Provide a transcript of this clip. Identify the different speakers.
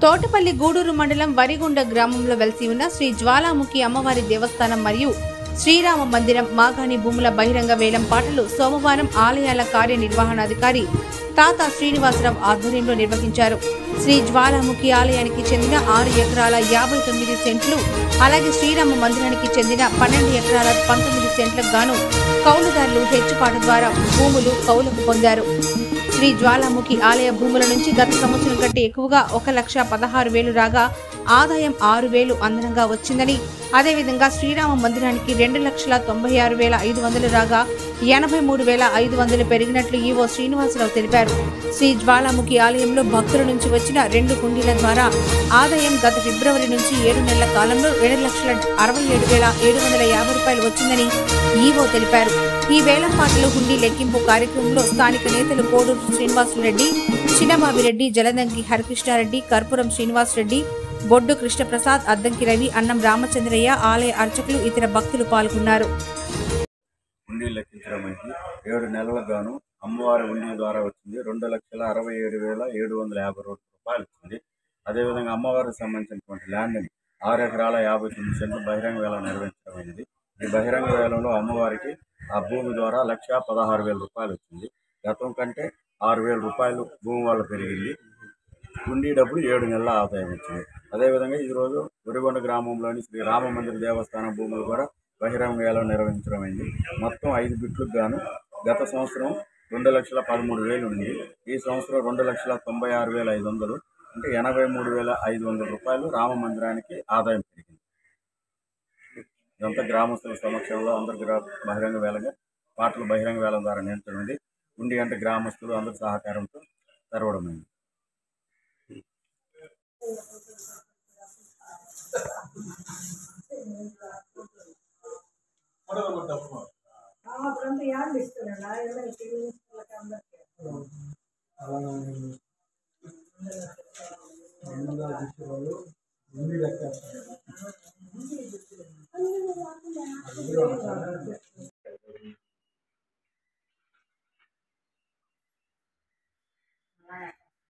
Speaker 1: తోటపల్లి గూడూరు మండలం వరిగుండ గ్రామంలో వెలిసి ఉన్న శ్రీ జ్వాలాముఖి అమ్మవారి దేవస్థానం మరియు శ్రీరామ మందిరం మాగాణి భూముల బహిరంగ వేలం పాటలు సోమవారం ఆలయాల కార్యనిర్వహణాధికారి తాత శ్రీనివాసరావు ఆధ్వర్యంలో నిర్వహించారు. శ్రీ జ్వాలాముఖి ఆలయానికి చెందిన 6 ఎకరాల 59 సెంట్లు, అలాగే శ్రీరామ మందిరానికి చెందిన 12 ఎకరాల 19 సెంట్లకు గాను కౌలుదారులు హెచ్చుపాటు ద్వారా భూములు కౌలుకు పొందారు. శ్రీ జ్వాలాముఖి ఆలయ భూముల నుంచి గత సంవత్సరం కంటే ఎక్కువగా 1,16,000 రాగా ఆదాయం 6,000 అదనంగా వచ్చిందని, అదేవిధంగా శ్రీరామ మందిరానికి 2,96,500 రాగా 83,500 పెరిగినట్లు ఈవో శ్రీనివాసరావు తెలిపారు. శ్రీ జ్వాలాముఖి ఆలయంలో భక్తుల నుంచి వచ్చిన 2 హుండీల ద్వారా ఆదాయం గత ఫిబ్రవరి నుంచి 7 నెలల కాలంలో 2,67,750 రూపాయలు వచ్చిందని ఈవో తెలిపారు. ఈ వేలంపాటలు హుండీ లెక్కింపు కార్యక్రమంలో స్థానిక నేతలు కోడూరు శ్రీనివాసరెడ్డి, చిన్నబాబిరెడ్డి, జలదంకి హరికృష్ణారెడ్డి, కర్పూరం శ్రీనివాసరెడ్డి, బొడ్డు కృష్ణప్రసాద్, అద్దంకి రవి, అన్నం రామచంద్రయ్య, ఆలయ అర్చకులు, ఇతర భక్తులు పాల్గొన్నారు.
Speaker 2: హుండీ లెక్కించడానికి 7 నెలలకు గాను అమ్మవారి హుండీ ద్వారా వచ్చింది 2,67,750 రూపాయలు వచ్చింది. అదేవిధంగా అమ్మవారికి సంబంధించినటువంటి ల్యాండ్ని 6 ఎకరాల 59 సెంట్లు బహిరంగ వేలం నిర్వహించడమైనది. ఈ బహిరంగ వేలంలో అమ్మవారికి ఆ భూమి ద్వారా 1,16,000 రూపాయలు వచ్చింది. గతం కంటే 6,000 రూపాయలు భూమి వల్ల పెరిగింది. హుండీ డబ్బులు 7 నెలల ఆదాయం వచ్చింది. అదేవిధంగా ఈరోజు వరిగొండ గ్రామంలోని శ్రీ రామ మందిర దేవస్థానం భూములు కూడా బహిరంగ వేలం నిర్వహించడం అయింది. మొత్తం 5 బిట్లకు గాను గత సంవత్సరం 2,13,000 ఉంది. ఈ సంవత్సరం 2,96,500 అంటే 83,500 రూపాయలు రామ మందిరానికి ఆదాయం పెరిగింది. ఇదంతా గ్రామస్తుల సమక్షంలో అందరు బహిరంగ వేలంగా పాటలు బహిరంగ వేలం ద్వారా నియంత్రణది. హుండీ అంటే గ్రామస్తులు అందరి సహకారంతో తెరవడమైంది.